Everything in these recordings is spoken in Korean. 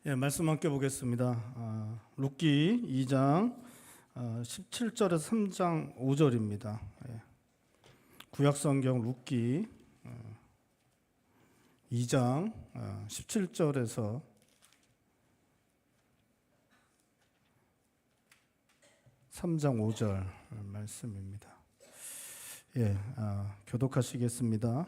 예, 말씀 함께 보겠습니다. 룻기 2장 17절에서 3장 5절입니다. 예, 구약성경 룻기 2장 17절에서 3장 5절 말씀입니다. 예, 교독하시겠습니다.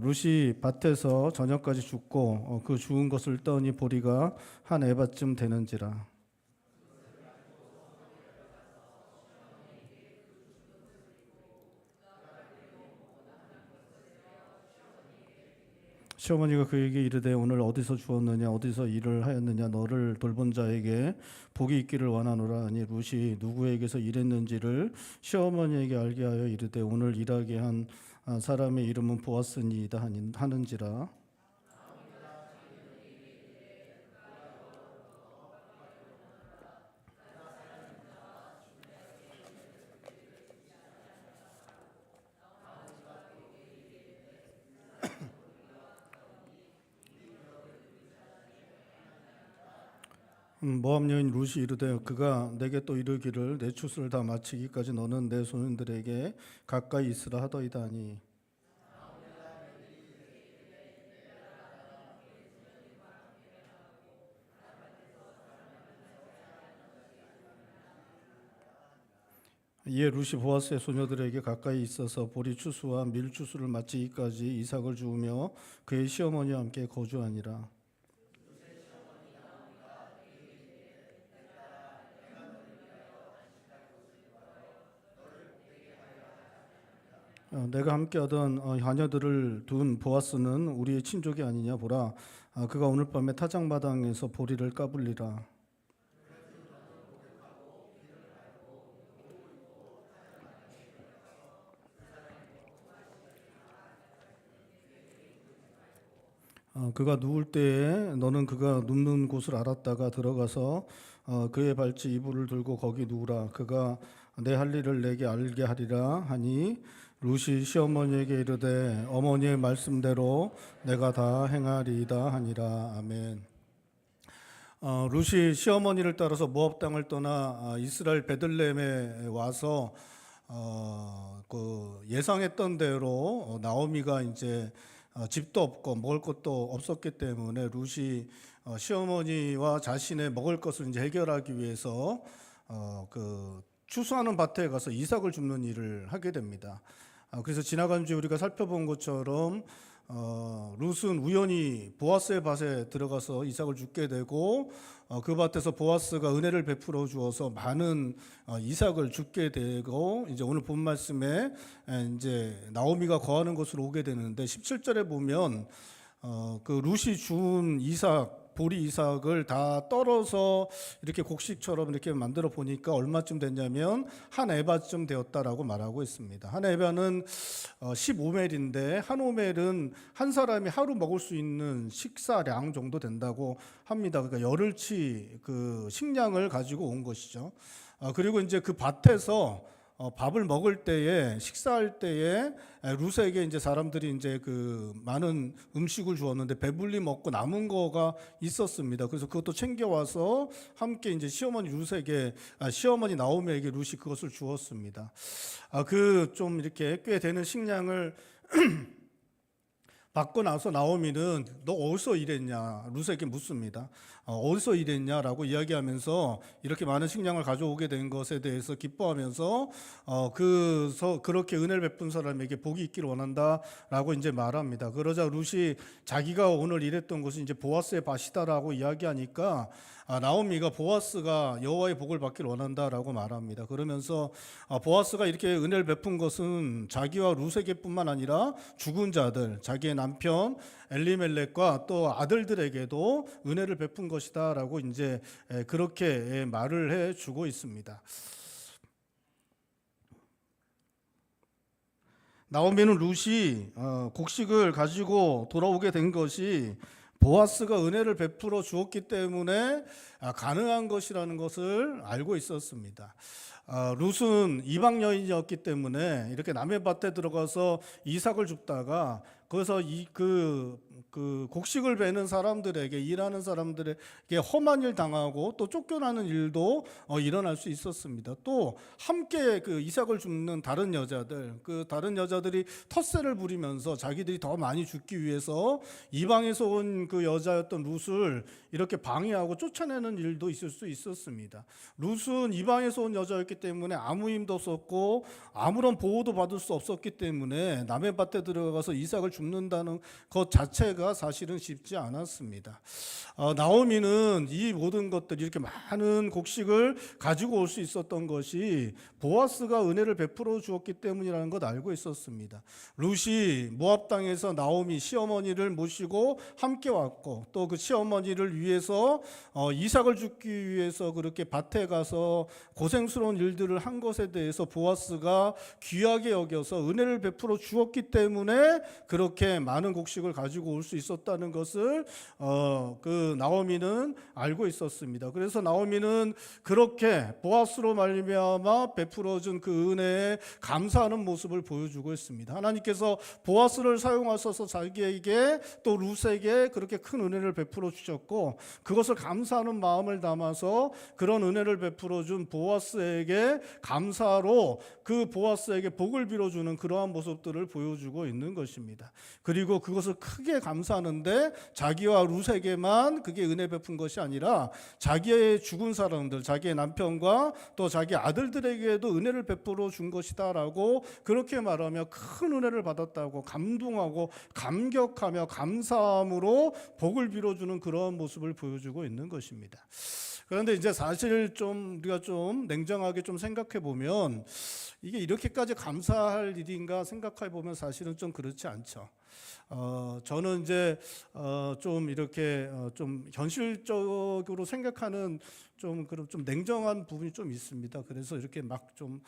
룻이 밭에서 저녁까지 죽고 그 죽은 것을 떠니 보리가 한 에바쯤 되는지라. 시어머니가 그에게 이르되 오늘 어디서 주었느냐 어디서 일을 하였느냐 너를 돌본 자에게 복이 있기를 원하노라 하니 룻이 누구에게서 일했는지를 시어머니에게 알게 하여 이르되 오늘 일하게 한 사람의 이름은 보아스니이다 하는지라. 모압 여인 룻이 이르되 그가 내게 또 이르기를 내 추수를 다 마치기까지 너는 내 소년들에게 가까이 있으라 하더이다 하니 이에 룻이 보아스의 소녀들에게 가까이 있어서 보리 추수와 밀 추수를 마치기까지 이삭을 주우며 그의 시어머니와 함께 거주하니라. 내가 함께하던 자녀들을 둔 보아스는 우리의 친족이 아니냐 보라. 그가 오늘 밤에 타작마당에서 보리를 까불리라. 그가 누울 때에 너는 그가 눕는 곳을 알았다가 들어가서 그의 발치 이불을 들고 거기 누우라. 그가 내 할 일을 내게 알게 하리라 하니 룻이 시어머니에게 이르되 어머니의 말씀대로 내가 다 행하리이다 하니라. 아멘. 룻이 시어머니를 따라서 모압 땅을 떠나 이스라엘 베들레헴에 와서 그 예상했던 대로 나오미가 이제 집도 없고 먹을 것도 없었기 때문에 룻이 시어머니와 자신의 먹을 것을 이제 해결하기 위해서 그 추수하는 밭에 가서 이삭을 줍는 일을 하게 됩니다. 그래서 지나간 주에 우리가 살펴본 것처럼 룻은 우연히 보아스의 밭에 들어가서 이삭을 줍게 되고 그 밭에서 보아스가 은혜를 베풀어 주어서 많은 이삭을 줍게 되고 이제 오늘 본 말씀에 이제 나오미가 거하는 곳으로 오게 되는데 17절에 보면 그 룻이 준 이삭 보리 이삭을 다 떨어서 이렇게 곡식처럼 이렇게 만들어 보니까 얼마쯤 됐냐면 한 에바쯤 되었다라고 말하고 있습니다. 한 에바는 15멜인데 한 오멜은 한 사람이 하루 먹을 수 있는 식사량 정도 된다고 합니다. 그러니까 열흘치 그 식량을 가지고 온 것이죠. 그리고 이제 그 밭에서 밥을 먹을 때에 식사할 때에 룻에게 이제 사람들이 이제 그 많은 음식을 주었는데 배불리 먹고 남은 거가 있었습니다. 그래서 그것도 챙겨와서 함께 이제 시어머니 룻에게 시어머니 나오미에게 룻이 그것을 주었습니다. 그 좀 이렇게 꽤 되는 식량을 받고 나서 나오미는 너 어디서 일했냐 룻에게 묻습니다. 어디서 일했냐라고 이야기하면서 이렇게 많은 식량을 가져오게 된 것에 대해서 기뻐하면서 그렇게 은혜를 베푼 사람에게 복이 있기를 원한다라고 이제 말합니다. 그러자 룻이 자기가 오늘 일했던 곳이 이제 보아스의 밭이다라고 이야기하니까 나오미가 보아스가 여호와의 복을 받기를 원한다라고 말합니다. 그러면서 보아스가 이렇게 은혜를 베푼 것은 자기와 룻에게뿐만 아니라 죽은 자들, 자기의 남편 엘리멜렉과 또 아들들에게도 은혜를 베푼 것이다라고 이제 그렇게 말을 해주고 있습니다. 나오미는 룻이 곡식을 가지고 돌아오게 된 것이 보아스가 은혜를 베풀어 주었기 때문에 가능한 것이라는 것을 알고 있었습니다. 룻은 이방 여인이었기 때문에 이렇게 남의 밭에 들어가서 이삭을 줍다가 거기서 그 곡식을 베는 사람들에게, 일하는 사람들에게 험한 일 당하고 또 쫓겨나는 일도 일어날 수 있었습니다. 또 함께 그 이삭을 줍는 다른 여자들, 그 다른 여자들이 텃세를 부리면서 자기들이 더 많이 죽기 위해서 이방에서 온 그 여자였던 룻을 이렇게 방해하고 쫓아내는 일도 있을 수 있었습니다. 룻은 이방에서 온 여자였기 때문에 아무 힘도 없었고 아무런 보호도 받을 수 없었기 때문에 남의 밭에 들어가서 이삭을 줍는다는 것 자체가 사실은 쉽지 않았습니다. 나오미는 이 모든 것들, 이렇게 많은 곡식을 가지고 올 수 있었던 것이 보아스가 은혜를 베풀어 주었기 때문이라는 것 알고 있었습니다. 룻이 모압 땅에서 나오미 시어머니를 모시고 함께 왔고 또 그 시어머니를 위해서 이삭을 줍기 위해서 그렇게 밭에 가서 고생스러운 일들을 한 것에 대해서 보아스가 귀하게 여겨서 은혜를 베풀어 주었기 때문에 그렇게 많은 곡식을 가지고 올 수 있었다는 것을 그 나오미는 알고 있었습니다. 그래서 나오미는 그렇게 보아스로 말미암아 베풀어준 그 은혜에 감사하는 모습을 보여주고 있습니다. 하나님께서 보아스를 사용하셔서 자기에게 또 룻에게 그렇게 큰 은혜를 베풀어 주셨고 그것을 감사하는 마음을 담아서 그런 은혜를 베풀어 준 보아스에게 감사로 그 보아스에게 복을 빌어주는 그러한 모습들을 보여주고 있는 것입니다. 그리고 그것을 크게 감사하는데 자기와 룻에게만 그게 은혜 베푼 것이 아니라 자기의 죽은 사람들, 자기의 남편과 또 자기 아들들에게도 은혜를 베풀어 준 것이다라고 그렇게 말하며 큰 은혜를 받았다고 감동하고 감격하며 감사함으로 복을 빌어주는 그런 모습을 보여주고 있는 것입니다. 그런데 이제 사실 좀 우리가 좀 냉정하게 좀 생각해 보면 이게 이렇게까지 감사할 일인가 생각해 보면 사실은 좀 그렇지 않죠. 저는 이제 좀 이렇게 좀 현실적으로 생각하는 좀 그런 좀 냉정한 부분이 좀 있습니다. 그래서 이렇게 막 좀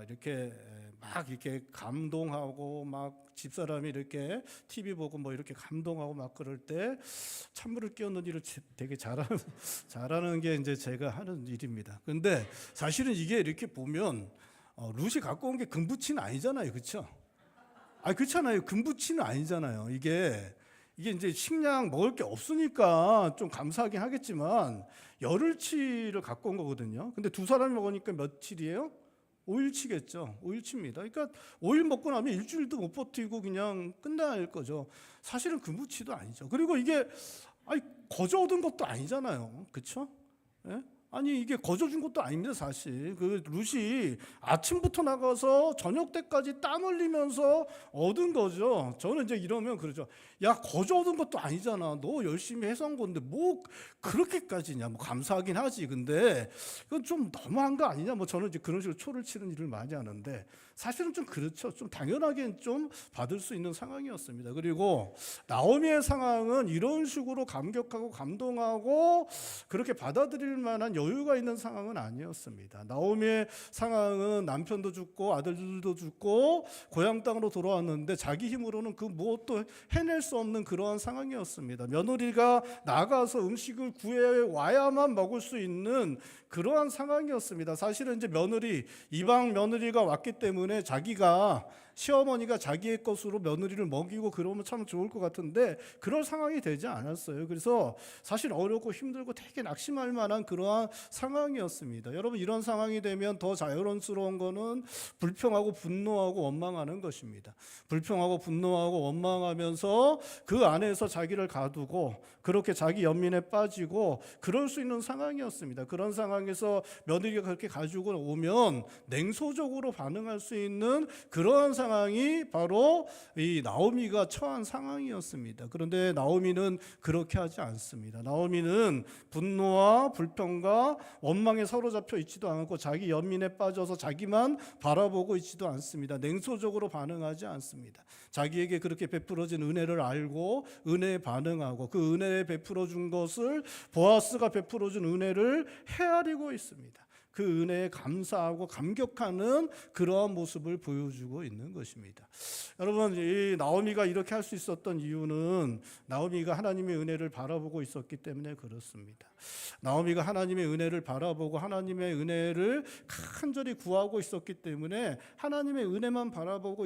이렇게 감동하고 막 집사람이 이렇게 TV 보고 뭐 이렇게 감동하고 막 그럴 때 찬물을 끼얹는 일을 되게 잘하는 게 이제 제가 하는 일입니다. 근데 사실은 이게 이렇게 보면 룻이 갖고 온 게 금부치는 아니잖아요, 그렇죠? 그렇잖아요. 금부치는 아니잖아요. 이게 이제 식량 먹을 게 없으니까 좀 감사하긴 하겠지만 열흘치를 갖고 온 거거든요. 근데 두 사람이 먹으니까 며칠이에요? 5일치겠죠. 5일치입니다. 그러니까 5일 먹고 나면 일주일도 못 버티고 그냥 끝날 거죠. 사실은 금부치도 아니죠. 그리고 이게 거저 얻은 것도 아니잖아요. 그렇죠? 예? 아니 이게 거저 준 것도 아닙니다. 사실 그 룻이 아침부터 나가서 저녁 때까지 땀 흘리면서 얻은 거죠. 저는 이제 이러면 그러죠. 야, 거저 얻은 것도 아니잖아. 너 열심히 해서 한 건데 뭐 그렇게까지냐. 뭐 감사하긴 하지. 근데 그건 좀 너무한 거 아니냐. 뭐 저는 이제 그런 식으로 초를 치는 일을 많이 하는데 사실은 좀 그렇죠. 좀 당연하게 좀 받을 수 있는 상황이었습니다. 그리고 나오미의 상황은 이런 식으로 감격하고 감동하고 그렇게 받아들일 만한 여유가 있는 상황은 아니었습니다. 나오미의 상황은 남편도 죽고 아들들도 죽고 고향 땅으로 돌아왔는데 자기 힘으로는 그 무엇도 해낼 수 없는 그러한 상황이었습니다. 며느리가 나가서 음식을 구해 와야만 먹을 수 있는 그러한 상황이었습니다. 사실은 이제 이방 며느리가 왔기 때문에 자기가 시어머니가 자기의 것으로 며느리를 먹이고 그러면 참 좋을 것 같은데 그럴 상황이 되지 않았어요. 그래서 사실 어렵고 힘들고 되게 낙심할 만한 그러한 상황이었습니다. 여러분 이런 상황이 되면 더 자연스러운 거는 불평하고 분노하고 원망하는 것입니다. 불평하고 분노하고 원망하면서 그 안에서 자기를 가두고 그렇게 자기 연민에 빠지고 그럴 수 있는 상황이었습니다. 그런 상황에서 며느리가 그렇게 가지고 오면 냉소적으로 반응할 수 있는 그러한 상황이 바로 이 나오미가 처한 상황이었습니다. 그런데 나오미는 그렇게 하지 않습니다. 나오미는 분노와 불평과 원망에 사로잡혀 있지도 않고 자기 연민에 빠져서 자기만 바라보고 있지도 않습니다. 냉소적으로 반응하지 않습니다. 자기에게 그렇게 베풀어진 은혜를 알고 은혜에 반응하고 그 은혜에 베풀어 준 것을 보아스가 베풀어 준 은혜를 헤아리고 있습니다. 그 은혜에 감사하고 감격하는 그러한 모습을 보여주고 있는 것입니다. 여러분, 이 나오미가 이렇게 할 수 있었던 이유는 나오미가 하나님의 은혜를 바라보고 있었기 때문에 그렇습니다. 나오미가 하나님의 은혜를 바라보고 하나님의 은혜를 간절히 구하고 있었기 때문에 하나님의 은혜만 바라보고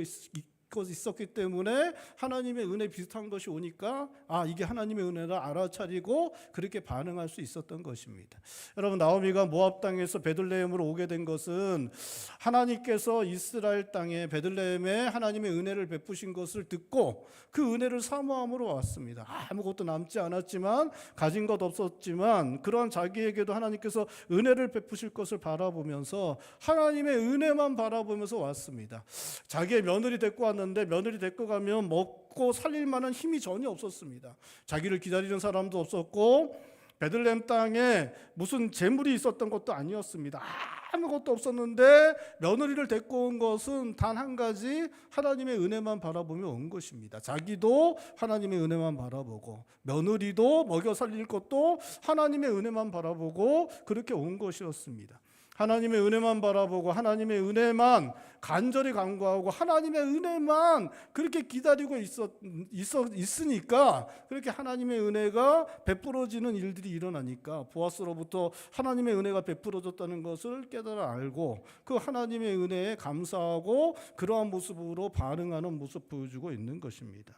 있었기 때문에 하나님의 은혜 비슷한 것이 오니까 이게 하나님의 은혜라 알아차리고 그렇게 반응할 수 있었던 것입니다. 여러분, 나오미가 모압 땅에서 베들레헴으로 오게 된 것은 하나님께서 이스라엘 땅에 베들레헴에 하나님의 은혜를 베푸신 것을 듣고 그 은혜를 사모함으로 왔습니다. 아무것도 남지 않았지만, 가진 것 없었지만, 그러한 자기에게도 하나님께서 은혜를 베푸실 것을 바라보면서 하나님의 은혜만 바라보면서 왔습니다. 자기의 며느리 데리고 왔는데 며느리 데리고 가면 먹고 살릴 만한 힘이 전혀 없었습니다. 자기를 기다리는 사람도 없었고 베들레헴 땅에 무슨 재물이 있었던 것도 아니었습니다. 아무것도 없었는데 며느리를 데리고 온 것은 단 한 가지, 하나님의 은혜만 바라보며 온 것입니다. 자기도 하나님의 은혜만 바라보고 며느리도 먹여 살릴 것도 하나님의 은혜만 바라보고 그렇게 온 것이었습니다. 하나님의 은혜만 바라보고 하나님의 은혜만 간절히 간구하고 하나님의 은혜만 그렇게 기다리고 있으니까 그렇게 하나님의 은혜가 베풀어지는 일들이 일어나니까 보아스로부터 하나님의 은혜가 베풀어졌다는 것을 깨달아 알고 그 하나님의 은혜에 감사하고 그러한 모습으로 반응하는 모습 보여주고 있는 것입니다.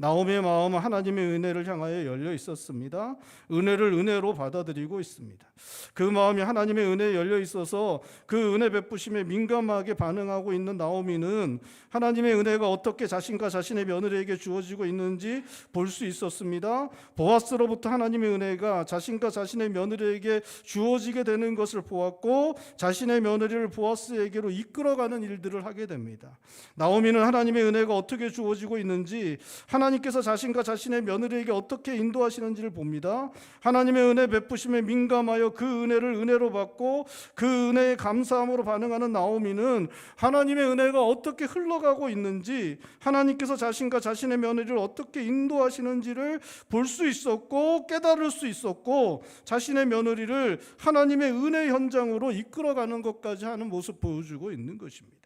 나오미의 마음은 하나님의 은혜를 향하여 열려 있었습니다. 은혜를 은혜로 받아들이고 있습니다. 그 마음이 하나님의 은혜에 열려 있어서 그 은혜 베푸심에 민감하게 반응하고 있는 나오미는 하나님의 은혜가 어떻게 자신과 자신의 며느리에게 주어지고 있는지 볼 수 있었습니다. 보아스로부터 하나님의 은혜가 자신과 자신의 며느리에게 주어지게 되는 것을 보았고 자신의 며느리를 보아스에게로 이끌어가는 일들을 하게 됩니다. 나오미는 하나님의 은혜가 어떻게 주어지고 있는지, 하나님께서 자신과 자신의 며느리에게 어떻게 인도하시는지를 봅니다. 하나님의 은혜 베푸심에 민감하여 그 은혜를 은혜로 받고 그 은혜에 감사함으로 반응하는 나오미는 하나님의 은혜가 어떻게 흘러가고 있는지, 하나님께서 자신과 자신의 며느리를 어떻게 인도하시는지를 볼 수 있었고 깨달을 수 있었고 자신의 며느리를 하나님의 은혜 현장으로 이끌어가는 것까지 하는 모습 보여주고 있는 것입니다.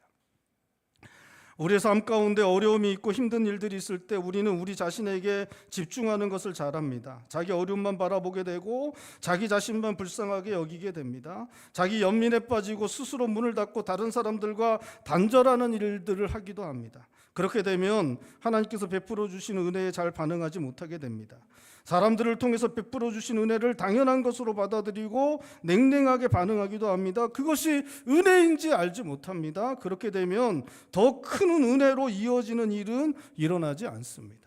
우리의 삶 가운데 어려움이 있고 힘든 일들이 있을 때 우리는 우리 자신에게 집중하는 것을 잘합니다. 자기 어려움만 바라보게 되고 자기 자신만 불쌍하게 여기게 됩니다. 자기 연민에 빠지고 스스로 문을 닫고 다른 사람들과 단절하는 일들을 하기도 합니다. 그렇게 되면 하나님께서 베풀어 주신 은혜에 잘 반응하지 못하게 됩니다. 사람들을 통해서 베풀어 주신 은혜를 당연한 것으로 받아들이고 냉랭하게 반응하기도 합니다. 그것이 은혜인지 알지 못합니다. 그렇게 되면 더 큰 은혜로 이어지는 일은 일어나지 않습니다.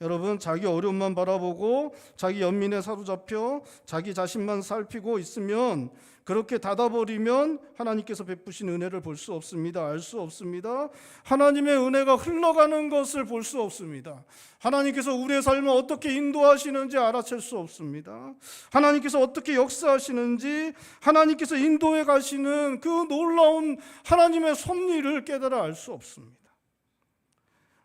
여러분, 자기 어려움만 바라보고 자기 연민에 사로잡혀 자기 자신만 살피고 있으면, 그렇게 닫아버리면 하나님께서 베푸신 은혜를 볼 수 없습니다. 알 수 없습니다. 하나님의 은혜가 흘러가는 것을 볼 수 없습니다. 하나님께서 우리의 삶을 어떻게 인도하시는지 알아챌 수 없습니다. 하나님께서 어떻게 역사하시는지, 하나님께서 인도해 가시는 그 놀라운 하나님의 섭리를 깨달아 알 수 없습니다.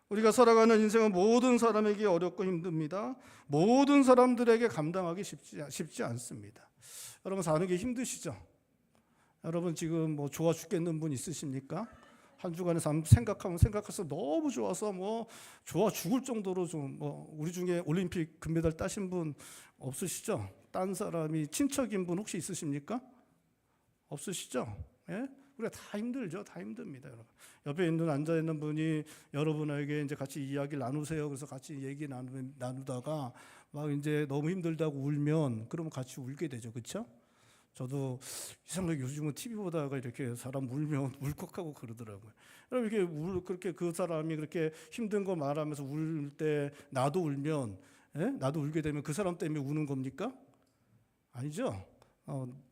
우리가 살아가는 인생은 모든 사람에게 어렵고 힘듭니다. 모든 사람들에게 감당하기 쉽지 않습니다. 여러분, 사는 게 힘드시죠? 여러분, 지금 좋아 죽겠는 분 있으십니까? 한 주간의 삶 생각해서 너무 좋아서 좋아 죽을 정도로 우리 중에 올림픽 금메달 따신 분 없으시죠? 딴 사람이 친척인 분 혹시 있으십니까? 없으시죠? 예? 우리가 다 힘들죠. 다 힘듭니다, 여러분. 옆에 앉아 있는 분이 여러분에게 이제 같이 이야기를 나누세요. 그래서 같이 얘기 나누다가 막 이제 너무 힘들다고 울면, 그러면 같이 울게 되죠, 그렇죠? 저도 이상하게 요즘은 TV 보다가 이렇게 사람 울면 울컥하고 그러더라고요. 여러분, 이렇게 그렇게 그 사람이 그렇게 힘든 거 말하면서 울 때 나도 울면, 나도 울게 되면 그 사람 때문에 우는 겁니까? 아니죠.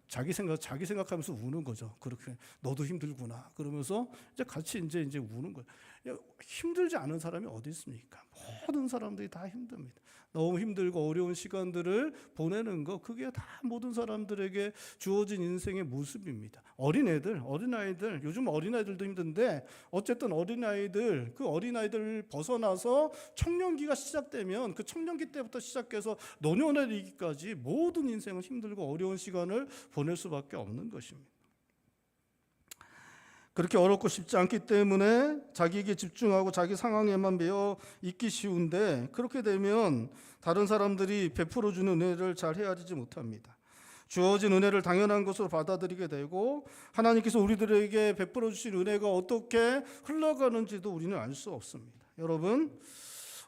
자기 생각하면서 우는 거죠. 그렇게 너도 힘들구나. 그러면서 이제 같이 이제 우는 거예요. 힘들지 않은 사람이 어디 있습니까? 모든 사람들이 다 힘듭니다. 너무 힘들고 어려운 시간들을 보내는 거, 그게 다 모든 사람들에게 주어진 인생의 모습입니다. 어린아이들, 요즘 어린아이들도 힘든데 어쨌든 그 어린아이들 벗어나서 청년기가 시작되면 그 청년기 때부터 시작해서 노년에 이르기까지 모든 인생은 힘들고 어려운 시간을 보낼 수밖에 없는 것입니다. 그렇게 어렵고 쉽지 않기 때문에 자기에게 집중하고 자기 상황에만 매여 있기 쉬운데, 그렇게 되면 다른 사람들이 베풀어주는 은혜를 잘 헤아리지 못합니다. 주어진 은혜를 당연한 것으로 받아들이게 되고 하나님께서 우리들에게 베풀어 주신 은혜가 어떻게 흘러가는지도 우리는 알 수 없습니다. 여러분,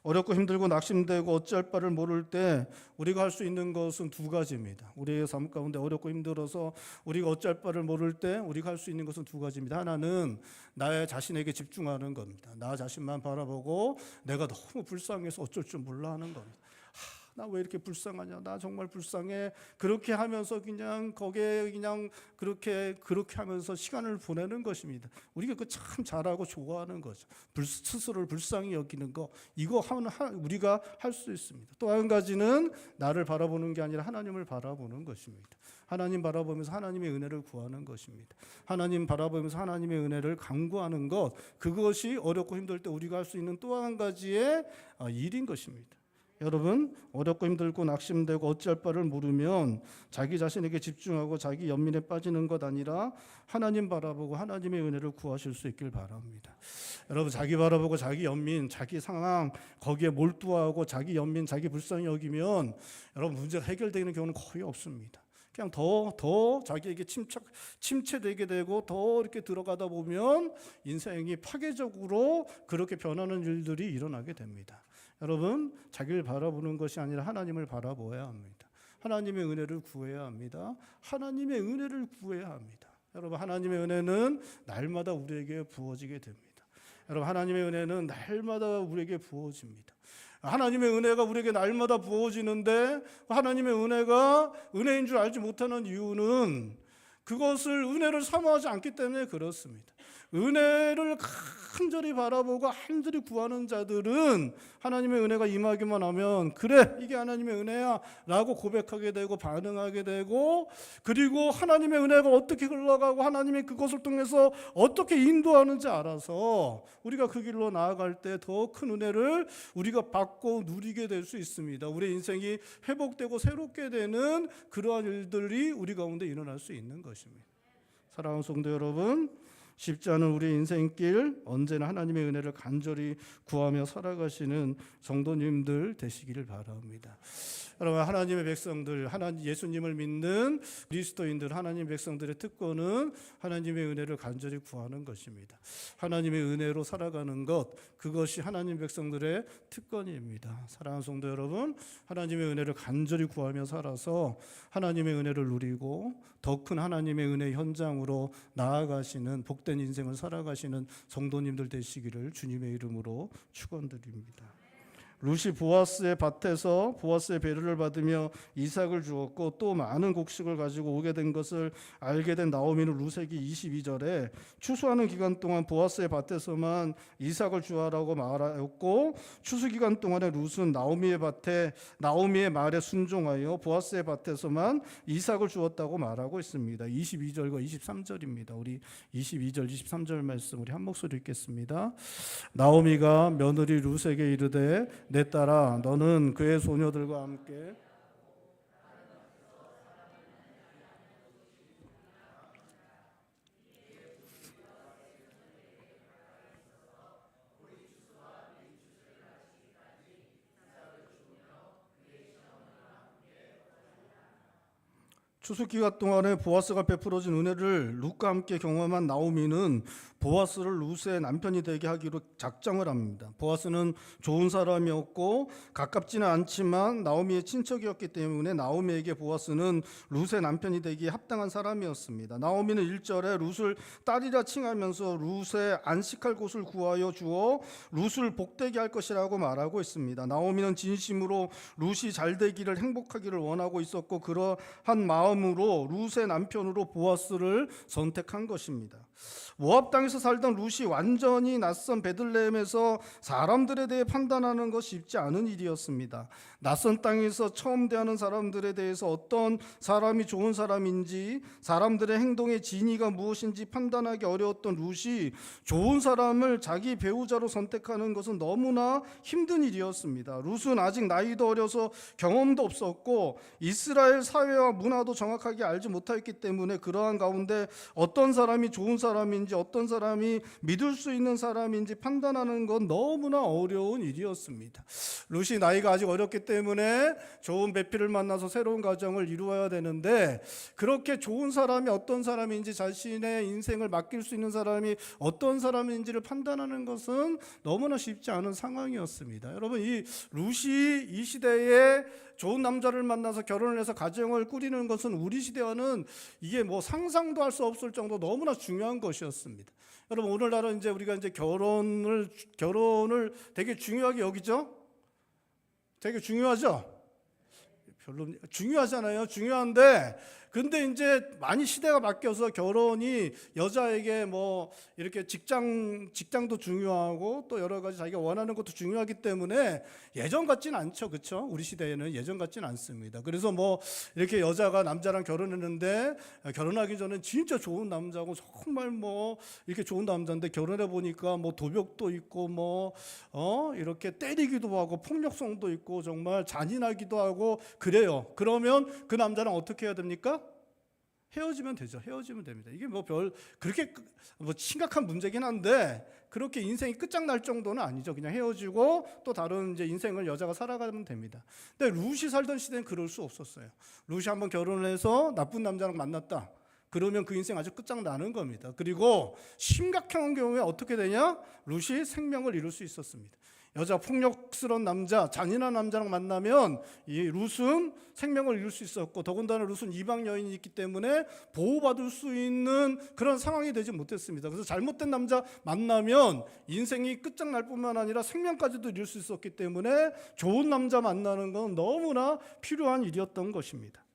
어렵고 힘들고 낙심되고 어찌할 바를 모를 때 우리가 할 수 있는 것은 두 가지입니다. 우리의 삶 가운데 어렵고 힘들어서 우리가 어찌할 바를 모를 때 우리가 할 수 있는 것은 두 가지입니다. 하나는 나의 자신에게 집중하는 겁니다. 나 자신만 바라보고 내가 너무 불쌍해서 어쩔 줄 몰라 하는 겁니다. 나 왜 이렇게 불쌍하냐? 나 정말 불쌍해. 그렇게 하면서 그냥 거기에 그냥 그렇게 하면서 시간을 보내는 것입니다. 우리가 그 참 잘하고 좋아하는 거죠. 스스로를 불쌍히 여기는 거. 이거 하면 우리가 할 수 있습니다. 또 한 가지는 나를 바라보는 게 아니라 하나님을 바라보는 것입니다. 하나님 바라보면서 하나님의 은혜를 구하는 것입니다. 하나님 바라보면서 하나님의 은혜를 간구하는 것. 그것이 어렵고 힘들 때 우리가 할 수 있는 또 한 가지의 일인 것입니다. 여러분, 어렵고 힘들고 낙심되고 어찌할 바를 모르면 자기 자신에게 집중하고 자기 연민에 빠지는 것 아니라 하나님 바라보고 하나님의 은혜를 구하실 수 있길 바랍니다. 여러분, 자기 바라보고 자기 연민, 자기 상황 거기에 몰두하고 자기 연민, 자기 불쌍히 여기면 여러분 문제가 해결되는 경우는 거의 없습니다. 그냥 더 자기에게 침체되게 되고 더 이렇게 들어가다 보면 인생이 파괴적으로 그렇게 변하는 일들이 일어나게 됩니다. 여러분, 자기를 바라보는 것이 아니라 하나님을 바라보아야 합니다. 하나님의 은혜를 구해야 합니다. 하나님의 은혜를 구해야 합니다. 여러분, 하나님의 은혜는 날마다 우리에게 부어지게 됩니다. 여러분, 하나님의 은혜는 날마다 우리에게 부어집니다. 하나님의 은혜가 우리에게 날마다 부어지는데 하나님의 은혜가 은혜인 줄 알지 못하는 이유는 그것을 은혜를 사모하지 않기 때문에 그렇습니다. 은혜를 간절히 바라보고 간절히 구하는 자들은 하나님의 은혜가 임하기만 하면 그래, 이게 하나님의 은혜야 라고 고백하게 되고 반응하게 되고, 그리고 하나님의 은혜가 어떻게 흘러가고 하나님이 그것을 통해서 어떻게 인도하는지 알아서 우리가 그 길로 나아갈 때 더 큰 은혜를 우리가 받고 누리게 될 수 있습니다. 우리 인생이 회복되고 새롭게 되는 그러한 일들이 우리 가운데 일어날 수 있는 것입니다. 사랑하는 성도 여러분, 쉽지 않은 우리 인생길 언제나 하나님의 은혜를 간절히 구하며 살아가시는 성도님들 되시기를 바랍니다. 여러분, 하나님의 백성들, 예수님을 믿는 그리스도인들, 하나님의 백성들의 특권은 하나님의 은혜를 간절히 구하는 것입니다. 하나님의 은혜로 살아가는 것, 그것이 하나님 백성들의 특권입니다. 사랑하는 성도 여러분, 하나님의 은혜를 간절히 구하며 살아서 하나님의 은혜를 누리고 더 큰 하나님의 은혜 현장으로 나아가시는 복된 인생을 살아가시는 성도님들 되시기를 주님의 이름으로 축원드립니다. 룻이 보아스의 밭에서 보아스의 배려를 받으며 이삭을 주었고 또 많은 곡식을 가지고 오게 된 것을 알게 된 나오미는 룻에게 22절에 추수하는 기간 동안 보아스의 밭에서만 이삭을 주하라고 말하였고 추수 기간 동안에 룻은 나오미의 말에 순종하여 보아스의 밭에서만 이삭을 주었다고 말하고 있습니다. 22절과 23절입니다. 우리 22절 23절 말씀 우리 한 목소리 읽겠습니다. 나오미가 며느리 룻에게 이르되 내 딸아, 너는 그의 소녀들과 함께 추수 기간 동안에 보아스가 베풀어진 은혜를 룻과 함께 경험한 나오미는 보아스를 룻의 남편이 되게 하기로 작정을 합니다. 보아스는 좋은 사람이었고 가깝지는 않지만 나오미의 친척이었기 때문에 나오미에게 보아스는 룻의 남편이 되기에 합당한 사람이었습니다. 나오미는 1절에 룻을 딸이라 칭하면서 룻의 안식할 곳을 구하여 주어 룻을 복되게 할 것이라고 말하고 있습니다. 나오미는 진심으로 룻이 잘 되기를 행복하기를 원하고 있었고 그러한 마음으로 룻의 남편으로 보아스를 선택한 것입니다. 모압 땅에서 살던 룻이 완전히 낯선 베들레헴에서 사람들에 대해 판단하는 것이 쉽지 않은 일이었습니다. 낯선 땅에서 처음 대하는 사람들에 대해서 어떤 사람이 좋은 사람인지 사람들의 행동의 진위가 무엇인지 판단하기 어려웠던 룻이 좋은 사람을 자기 배우자로 선택하는 것은 너무나 힘든 일이었습니다. 룻은 아직 나이도 어려서 경험도 없었고 이스라엘 사회와 문화도 정확하게 알지 못했기 때문에 그러한 가운데 어떤 사람이 좋은 사람인지 어떤 사람이 사람이 믿을 수 있는 사람인지 판단하는 건 너무나 어려운 일이었습니다. 룻이 나이가 아직 어렸기 때문에 좋은 배필을 만나서 새로운 가정을 이루어야 되는데 그렇게 좋은 사람이 어떤 사람인지 자신의 인생을 맡길 수 있는 사람이 어떤 사람인지를 판단하는 것은 너무나 쉽지 않은 상황이었습니다. 여러분 이 룻이 이 시대에 좋은 남자를 만나서 결혼을 해서 가정을 꾸리는 것은 우리 시대와는 이게 뭐 상상도 할 수 없을 정도 너무나 중요한 것이었습니다. 여러분 오늘날은 이제 우리가 이제 결혼을 되게 중요하게 여기죠? 되게 중요하죠? 별로 중요하잖아요. 중요한데 근데 이제 많이 시대가 바뀌어서 결혼이 여자에게 뭐 이렇게 직장도 중요하고 또 여러 가지 자기가 원하는 것도 중요하기 때문에 예전 같지는 않죠. 그렇죠? 우리 시대에는 예전 같지는 않습니다. 그래서 뭐 이렇게 여자가 남자랑 결혼했는데 결혼하기 전에 진짜 좋은 남자고 정말 뭐 이렇게 좋은 남자인데 결혼해 보니까 뭐 도벽도 있고 뭐 이렇게 때리기도 하고 폭력성도 있고 정말 잔인하기도 하고 그래요. 그러면 그 남자랑 어떻게 해야 됩니까? 헤어지면 되죠. 헤어지면 됩니다. 이게 뭐 그렇게 뭐 심각한 문제긴 한데 그렇게 인생이 끝장날 정도는 아니죠. 그냥 헤어지고 또 다른 이제 인생을 여자가 살아가면 됩니다. 근데 룻이 살던 시대는 그럴 수 없었어요. 룻이 한번 결혼을 해서 나쁜 남자랑 만났다. 그러면 그 인생 아주 끝장나는 겁니다. 그리고 심각한 경우에 어떻게 되냐? 룻이 생명을 잃을 수 있었습니다. 여자 폭력스러운 남자, 잔인한 남자랑 만나면 이 룻은 생명을 잃을 수 있었고 더군다나 룻은 이방 여인이 있기 때문에 보호받을 수 있는 그런 상황이 되지 못했습니다. 그래서 잘못된 남자 만나면 인생이 끝장날 뿐만 아니라 생명까지도 잃을 수 있었기 때문에 좋은 남자 만나는 건 너무나 필요한 일이었던 것입니다.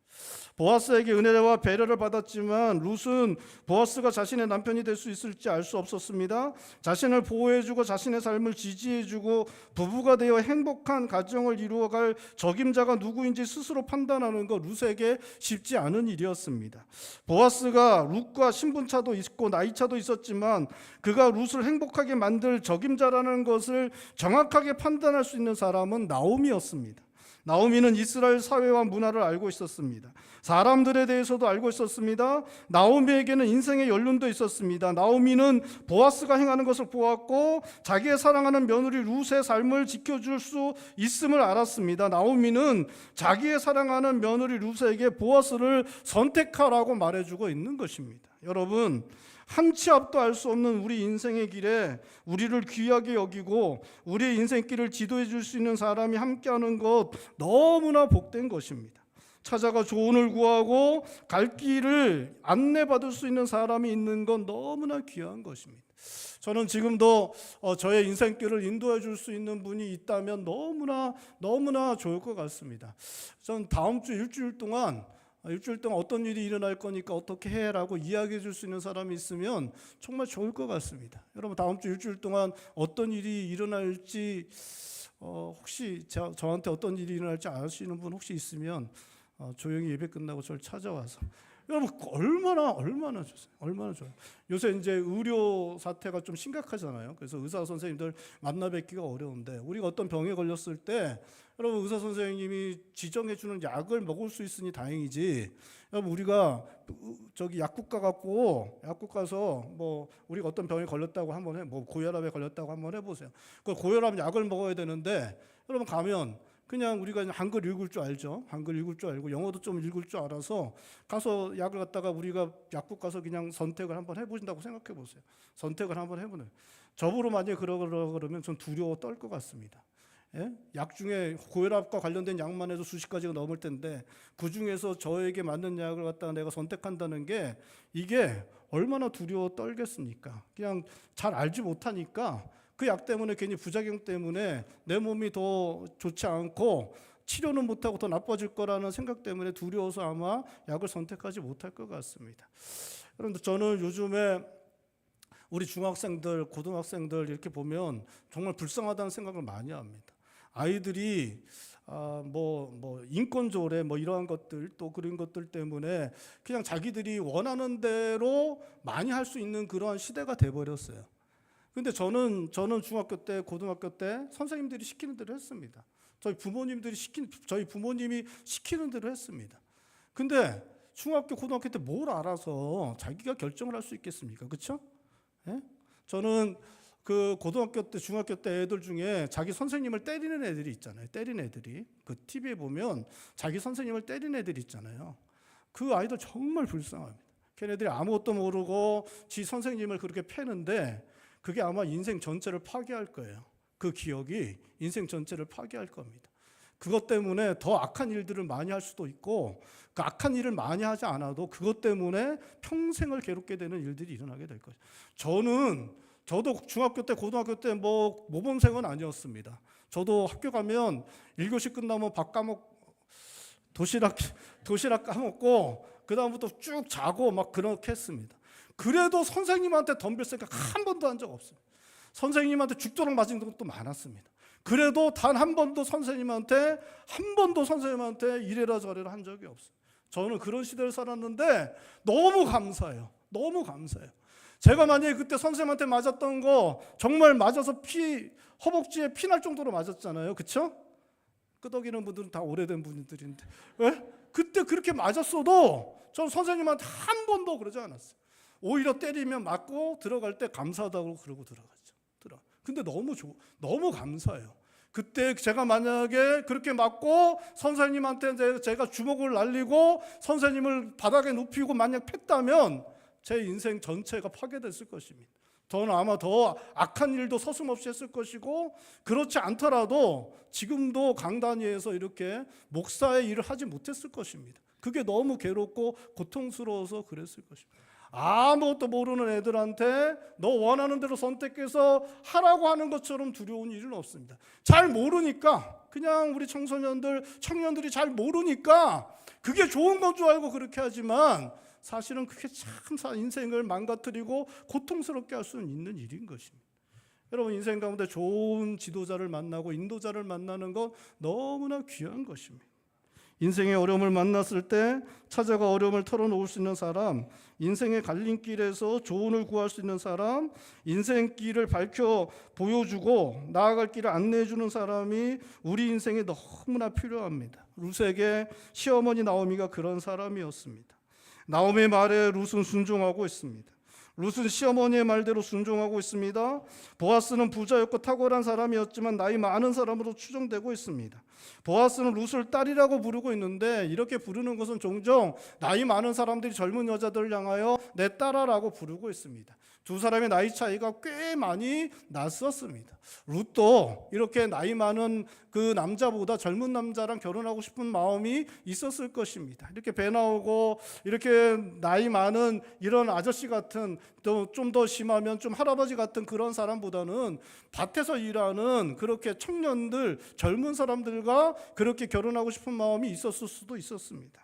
보아스에게 은혜와 배려를 받았지만 룻은 보아스가 자신의 남편이 될 수 있을지 알 수 없었습니다. 자신을 보호해주고 자신의 삶을 지지해주고 부부가 되어 행복한 가정을 이루어갈 적임자가 누구인지 스스로 판단하는 것 룻에게 쉽지 않은 일이었습니다. 보아스가 룻과 신분차도 있고 나이차도 있었지만 그가 룻을 행복하게 만들 적임자라는 것을 정확하게 판단할 수 있는 사람은 나오미였습니다. 나오미는 이스라엘 사회와 문화를 알고 있었습니다. 사람들에 대해서도 알고 있었습니다. 나오미에게는 인생의 연륜도 있었습니다. 나오미는 보아스가 행하는 것을 보았고 자기의 사랑하는 며느리 룻의 삶을 지켜줄 수 있음을 알았습니다. 나오미는 자기의 사랑하는 며느리 룻에게 보아스를 선택하라고 말해주고 있는 것입니다. 여러분 한 치 앞도 알 수 없는 우리 인생의 길에 우리를 귀하게 여기고 우리의 인생길을 지도해 줄 수 있는 사람이 함께하는 것 너무나 복된 것입니다. 찾아가 조언을 구하고 갈 길을 안내받을 수 있는 사람이 있는 건 너무나 귀한 것입니다. 저는 지금도 저의 인생길을 인도해 줄 수 있는 분이 있다면 너무나 좋을 것 같습니다. 전 다음 주 일주일 동안 어떤 일이 일어날 거니까 어떻게 해라고 이야기해 줄 수 있는 사람이 있으면 정말 좋을 것 같습니다. 여러분 다음 주 일주일 동안 어떤 일이 일어날지 혹시 저한테 어떤 일이 일어날지 아시는 분 혹시 있으면 조용히 예배 끝나고 저를 찾아와서 여러분 얼마나 좋습니다. 얼마나 좋아요. 요새 이제 의료 사태가 좀 심각하잖아요. 그래서 의사 선생님들 만나 뵙기가 어려운데 우리가 어떤 병에 걸렸을 때 여러분 의사 선생님이 지정해 주는 약을 먹을 수 있으니 다행이지. 여러분 우리가 저기 약국 가서 뭐 우리가 어떤 병에 걸렸다고 한번 뭐 고혈압에 걸렸다고 한번 해보세요. 그 고혈압 약을 먹어야 되는데 여러분 가면 그냥 우리가 한글 읽을 줄 알죠. 한글 읽을 줄 알고 영어도 좀 읽을 줄 알아서 가서 약을 갖다가 우리가 약국 가서 그냥 선택을 한번 해보신다고 생각해 보세요. 선택을 한번 해보는. 저보러 만약에 그러면 전 두려워 떨 것 같습니다. 예? 약 중에 고혈압과 관련된 약만 해도 수십 가지가 넘을 텐데 그 중에서 저에게 맞는 약을 갖다가 내가 선택한다는 게 이게 얼마나 두려워 떨겠습니까? 그냥 잘 알지 못하니까 그 약 때문에 괜히 부작용 때문에 내 몸이 더 좋지 않고 치료는 못하고 더 나빠질 거라는 생각 때문에 두려워서 아마 약을 선택하지 못할 것 같습니다. 그런데 저는 요즘에 우리 중학생들, 고등학생들 이렇게 보면 정말 불쌍하다는 생각을 많이 합니다. 아이들이 뭐 인권 조례 뭐 이러한 것들 또 그런 것들 때문에 그냥 자기들이 원하는 대로 많이 할 수 있는 그러한 시대가 돼 버렸어요. 근데 저는 중학교 때, 고등학교 때 선생님들이 시키는 대로 했습니다. 저희 부모님이 시키는 대로 했습니다. 근데 중학교, 고등학교 때 뭘 알아서 자기가 결정을 할 수 있겠습니까? 그렇죠? 예? 저는 그 고등학교 때, 중학교 때 애들 중에 자기 선생님을 때리는 애들이 있잖아요. 때리는 애들이. 그 TV에 보면 자기 선생님을 때리는 애들이 있잖아요. 그 아이들 정말 불쌍합니다. 걔네들이 아무것도 모르고 지 선생님을 그렇게 패는데 그게 아마 인생 전체를 파괴할 거예요. 그 기억이 인생 전체를 파괴할 겁니다. 그것 때문에 더 악한 일들을 많이 할 수도 있고 그 악한 일을 많이 하지 않아도 그것 때문에 평생을 괴롭게 되는 일들이 일어나게 될 거예요. 저도 중학교 때, 고등학교 때 뭐 모범생은 아니었습니다. 저도 학교 가면 1교시 끝나면 밥 까먹고 도시락 까먹고 그 다음부터 쭉 자고 막 그렇게 했습니다. 그래도 선생님한테 덤빌 생각 한 번도 한 적 없어요. 선생님한테 죽도록 맞은 것도 많았습니다. 그래도 단 한 번도 선생님한테 이래라 저래라 한 적이 없어요. 저는 그런 시대를 살았는데 너무 감사해요. 너무 감사해요. 제가 만약에 그때 선생님한테 맞았던 거 정말 맞아서 허벅지에 피 날 정도로 맞았잖아요. 그렇죠? 끄덕이는 분들은 다 오래된 분들인데 왜? 그때 그렇게 맞았어도 전 선생님한테 한 번도 그러지 않았어요. 오히려 때리면 맞고 들어갈 때 감사하다고 그러고 들어갔죠. 근데 너무 감사해요. 그때 제가 만약에 그렇게 맞고 선생님한테 제가 주먹을 날리고 선생님을 바닥에 눕히고 만약 팼다면 제 인생 전체가 파괴됐을 것입니다. 저는 아마 더 악한 일도 서슴없이 했을 것이고 그렇지 않더라도 지금도 강단위에서 이렇게 목사의 일을 하지 못했을 것입니다. 그게 너무 괴롭고 고통스러워서 그랬을 것입니다. 아무것도 모르는 애들한테 너 원하는 대로 선택해서 하라고 하는 것처럼 두려운 일은 없습니다. 잘 모르니까 그냥 우리 청년들이 잘 모르니까 그게 좋은 건 줄 알고 그렇게 하지만 사실은 그게 참 인생을 망가뜨리고 고통스럽게 할 수는 있는 일인 것입니다. 여러분 인생 가운데 좋은 지도자를 만나고 인도자를 만나는 건 너무나 귀한 것입니다. 인생의 어려움을 만났을 때 찾아가 어려움을 털어놓을 수 있는 사람, 인생의 갈림길에서 조언을 구할 수 있는 사람, 인생길을 밝혀 보여주고 나아갈 길을 안내해주는 사람이 우리 인생에 너무나 필요합니다. 룻에게 시어머니 나오미가 그런 사람이었습니다. 나오미의 말에 룻은 순종하고 있습니다. 룻은 시어머니의 말대로 순종하고 있습니다. 보아스는 부자였고 탁월한 사람이었지만 나이 많은 사람으로 추정되고 있습니다. 보아스는 룻을 딸이라고 부르고 있는데 이렇게 부르는 것은 종종 나이 많은 사람들이 젊은 여자들을 향하여 내 딸아라고 부르고 있습니다. 두 사람의 나이 차이가 꽤 많이 났었습니다. 룻도 이렇게 나이 많은 그 남자보다 젊은 남자랑 결혼하고 싶은 마음이 있었을 것입니다. 이렇게 배 나오고 이렇게 나이 많은 이런 아저씨 같은 좀 더 심하면 좀 할아버지 같은 그런 사람보다는 밭에서 일하는 그렇게 청년들 젊은 사람들과 그렇게 결혼하고 싶은 마음이 있었을 수도 있었습니다.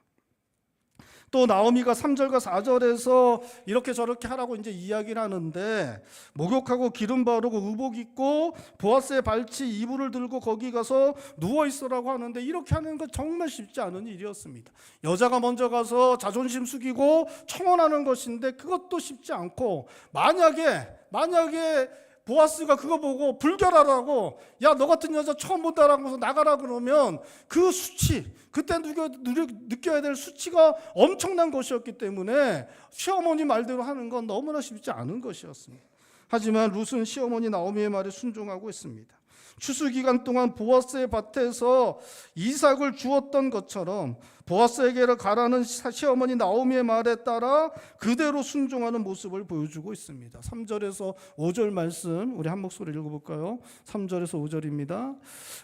또 나오미가 3절과 4절에서 이렇게 저렇게 하라고 이제 이야기를 하는데 목욕하고 기름 바르고 의복 입고 보아스의 발치 이불을 들고 거기 가서 누워 있으라고 하는데 이렇게 하는 건 정말 쉽지 않은 일이었습니다. 여자가 먼저 가서 자존심 숙이고 청혼하는 것인데 그것도 쉽지 않고 만약에 보아스가 그거 보고 불결하라고 야 너 같은 여자 처음 본다라고 해서 나가라 그러면 그 수치 그때 느껴야 될 수치가 엄청난 것이었기 때문에 시어머니 말대로 하는 건 너무나 쉽지 않은 것이었습니다. 하지만 룻은 시어머니 나오미의 말에 순종하고 있습니다. 추수기간 동안 보아스의 밭에서 이삭을 주었던 것처럼 보아스에게로 가라는 시어머니 나오미의 말에 따라 그대로 순종하는 모습을 보여주고 있습니다. 3절에서 5절 말씀 우리 한 목소리 읽어볼까요? 3절에서 5절입니다.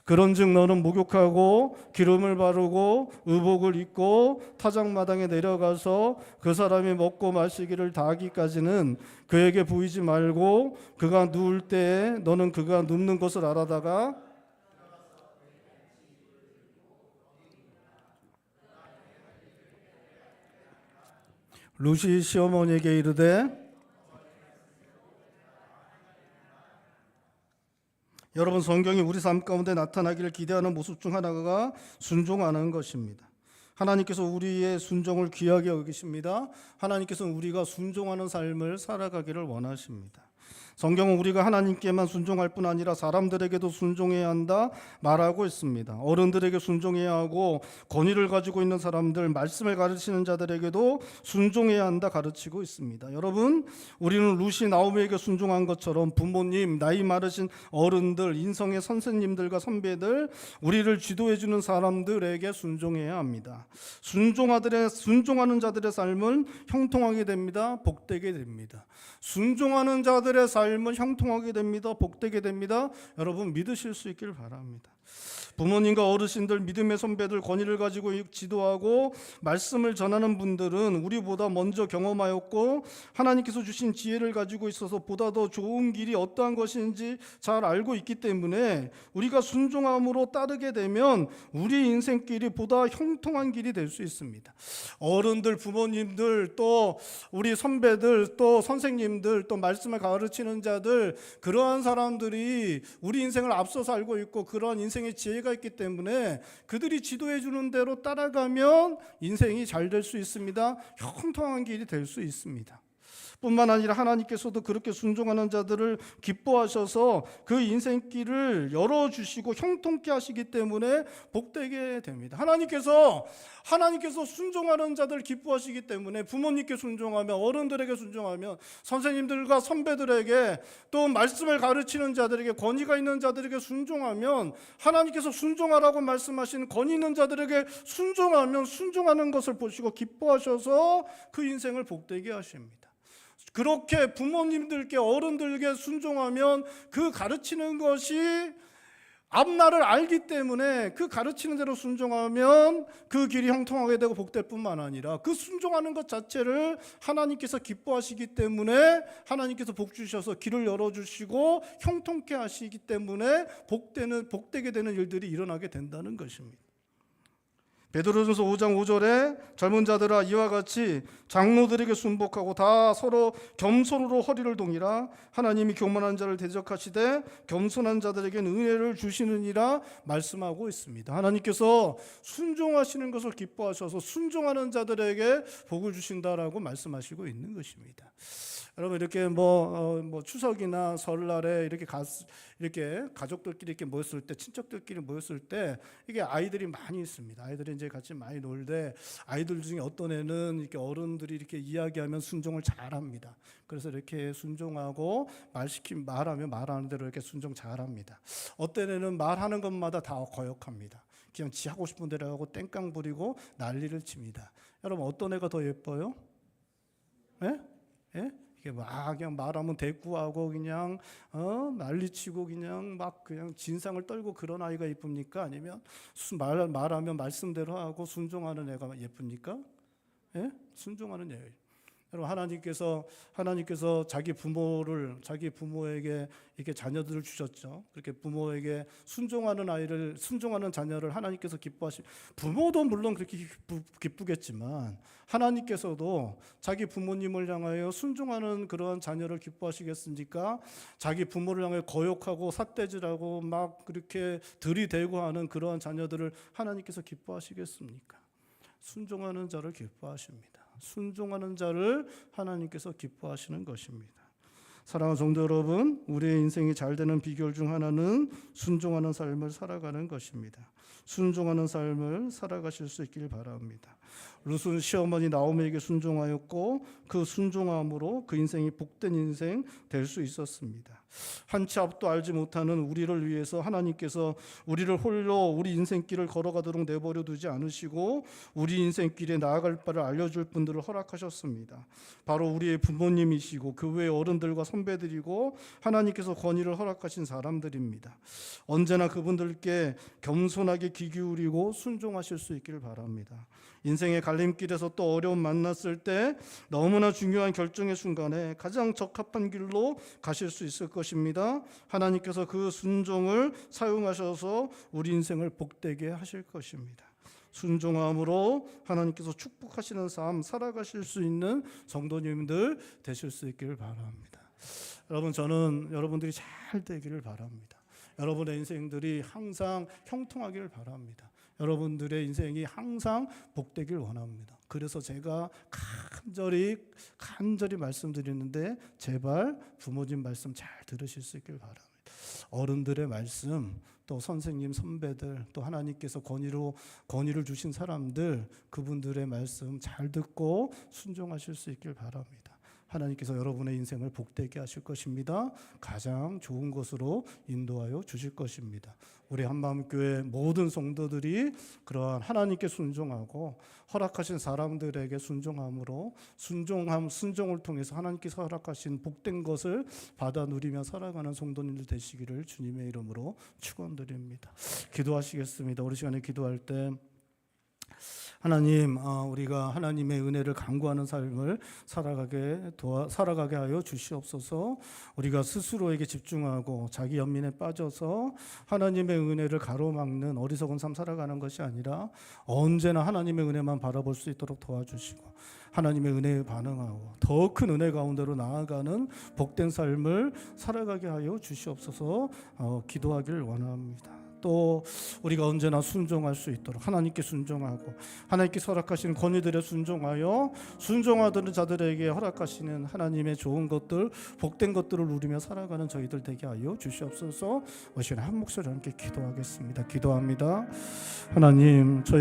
그런즉 너는 목욕하고 기름을 바르고 의복을 입고 타작마당에 내려가서 그 사람이 먹고 마시기를 다하기까지는 그에게 보이지 말고 그가 누울 때에 너는 그가 눕는 것을 알아다가 룻이 시어머니에게 이르되 여러분 성경이 우리 삶 가운데 나타나기를 기대하는 모습 중 하나가 순종하는 것입니다. 하나님께서 우리의 순종을 귀하게 여기십니다. 하나님께서는 우리가 순종하는 삶을 살아가기를 원하십니다. 성경은 우리가 하나님께만 순종할 뿐 아니라 사람들에게도 순종해야 한다 말하고 있습니다. 어른들에게 순종해야 하고 권위를 가지고 있는 사람들, 말씀을 가르치는 자들에게도 순종해야 한다 가르치고 있습니다. 여러분, 우리는 루시 나오미에게 순종한 것처럼 부모님, 나이 많으신 어른들, 인성의 선생님들과 선배들, 우리를 지도해 주는 사람들에게 순종해야 합니다. 순종하는 자들의 삶은 형통하게 됩니다. 복되게 됩니다. 순종하는 자들의 삶은 형통하게 됩니다. 복되게 됩니다. 여러분 믿으실 수 있길 바랍니다. 부모님과 어르신들, 믿음의 선배들, 권위를 가지고 지도하고 말씀을 전하는 분들은 우리보다 먼저 경험하였고 하나님께서 주신 지혜를 가지고 있어서 보다 더 좋은 길이 어떠한 것인지 잘 알고 있기 때문에 우리가 순종함으로 따르게 되면 우리 인생길이 보다 형통한 길이 될 수 있습니다. 어른들, 부모님들, 또 우리 선배들, 또 선생님들, 또 말씀을 가르치는 자들, 그러한 사람들이 우리 인생을 앞서 살고 있고 그러한 인생의 지혜가 있기 때문에 그들이 지도해 주는 대로 따라가면 인생이 잘 될 수 있습니다. 형통한 길이 될 수 있습니다. 뿐만 아니라 하나님께서도 그렇게 순종하는 자들을 기뻐하셔서 그 인생길을 열어주시고 형통케 하시기 때문에 복되게 됩니다. 하나님께서 순종하는 자들 기뻐하시기 때문에 부모님께 순종하면, 어른들에게 순종하면, 선생님들과 선배들에게, 또 말씀을 가르치는 자들에게, 권위가 있는 자들에게 순종하면, 하나님께서 순종하라고 말씀하신 권위 있는 자들에게 순종하면 순종하는 것을 보시고 기뻐하셔서 그 인생을 복되게 하십니다. 그렇게 부모님들께, 어른들께 순종하면 그 가르치는 것이 앞날을 알기 때문에 그 가르치는 대로 순종하면 그 길이 형통하게 되고 복될 뿐만 아니라 그 순종하는 것 자체를 하나님께서 기뻐하시기 때문에 하나님께서 복 주셔서 길을 열어주시고 형통케 하시기 때문에 복되게 되는 일들이 일어나게 된다는 것입니다. 베드로전서 5장 5절에 젊은 자들아 이와 같이 장로들에게 순복하고 다 서로 겸손으로 허리를 동이라. 하나님이 교만한 자를 대적하시되 겸손한 자들에게는 은혜를 주시느니라 말씀하고 있습니다. 하나님께서 순종하시는 것을 기뻐하셔서 순종하는 자들에게 복을 주신다라고 말씀하시고 있는 것입니다. 여러분, 이렇게 추석이나 설날에 이렇게 가족들끼리 이렇게 모였을 때, 친척들끼리 모였을 때 이게 아이들이 많이 있습니다. 아이들이 이제 같이 많이 놀되 아이들 중에 어떤 애는 이렇게 어른들이 이렇게 이야기하면 순종을 잘합니다. 그래서 이렇게 순종하고 말하면 말하는 대로 이렇게 순종 잘합니다. 어떤 애는 말하는 것마다 다 거역합니다. 그냥 지 하고 싶은 대로 하고 땡깡 부리고 난리를 칩니다. 여러분, 어떤 애가 더 예뻐요? 예? 예? 이게 그냥 말하면 대꾸하고 그냥 난리치고 그냥 진상을 떨고 그런 아이가 예쁩니까? 아니면 말하면 말씀대로 하고 순종하는 애가 예쁩니까? 예? 순종하는 애. 여러분, 하나님께서 자기 부모에게 이렇게 자녀들을 주셨죠. 그렇게 부모에게 순종하는 자녀를 하나님께서 기뻐하시. 부모도 물론 그렇게 기쁘겠지만 하나님께서도 자기 부모님을 향하여 순종하는 그러한 자녀를 기뻐하시겠습니까? 자기 부모를 향해 거역하고 삿대질하고 막 그렇게 들이대고 하는 그러한 자녀들을 하나님께서 기뻐하시겠습니까? 순종하는 자를 기뻐하십니다. 순종하는 자를 하나님께서 기뻐하시는 것입니다. 사랑하는 성도 여러분, 우리의 인생이 잘 되는 비결 중 하나는 순종하는 삶을 살아가는 것입니다. 순종하는 삶을 살아가실 수 있길 바랍니다. 룻은 시어머니 나오미에게 순종하였고 그 순종함으로 그 인생이 복된 인생 될 수 있었습니다. 한치 앞도 알지 못하는 우리를 위해서 하나님께서 우리를 홀로 우리 인생길을 걸어가도록 내버려 두지 않으시고 우리 인생길에 나아갈 바를 알려줄 분들을 허락하셨습니다. 바로 우리의 부모님이시고 그 외의 어른들과 선배들이고 하나님께서 권위를 허락하신 사람들입니다. 언제나 그분들께 겸손하게 귀 기울이고 순종하실 수 있기를 바랍니다. 인생의 갈림길에서 또 어려움 만났을 때 너무나 중요한 결정의 순간에 가장 적합한 길로 가실 수 있을 것입니다. 하나님께서 그 순종을 사용하셔서 우리 인생을 복되게 하실 것입니다. 순종함으로 하나님께서 축복하시는 삶 살아가실 수 있는 성도님들 되실 수 있기를 바랍니다. 여러분, 저는 여러분들이 잘 되기를 바랍니다. 여러분의 인생들이 항상 형통하기를 바랍니다. 여러분들의 인생이 항상 복되길 원합니다. 그래서 제가 간절히 말씀드리는데 제발 부모님 말씀 잘 들으실 수 있길 바랍니다. 어른들의 말씀, 또 선생님, 선배들, 또 하나님께서 권위를 주신 사람들, 그분들의 말씀 잘 듣고 순종하실 수 있길 바랍니다. 하나님께서 여러분의 인생을 복되게 하실 것입니다. 가장 좋은 것으로 인도하여 주실 것입니다. 우리 한마음교회 모든 성도들이 그러한 하나님께 순종하고 허락하신 사람들에게 순종함으로 순종을 통해서 하나님께서 허락하신 복된 것을 받아 누리며 살아가는 성도님들 되시기를 주님의 이름으로 축원드립니다. 기도하시겠습니다. 우리 시간에 기도할 때 하나님, 우리가 하나님의 은혜를 간구하는 삶을 살아가게 하여 주시옵소서. 우리가 스스로에게 집중하고 자기 연민에 빠져서 하나님의 은혜를 가로막는 어리석은 삶 살아가는 것이 아니라 언제나 하나님의 은혜만 바라볼 수 있도록 도와주시고 하나님의 은혜에 반응하고 더 큰 은혜 가운데로 나아가는 복된 삶을 살아가게 하여 주시옵소서. 기도하기를 원합니다. 또 우리가 언제나 순종할 수 있도록 하나님께 순종하고 하나님께서 허락하시는 권위들에 순종하여 순종하던 자들에게 허락하시는 하나님의 좋은 것들, 복된 것들을 누리며 살아가는 저희들 되게 하여 주시옵소서. 오시는 한 목소리 함께 기도하겠습니다. 기도합니다. 하나님, 저희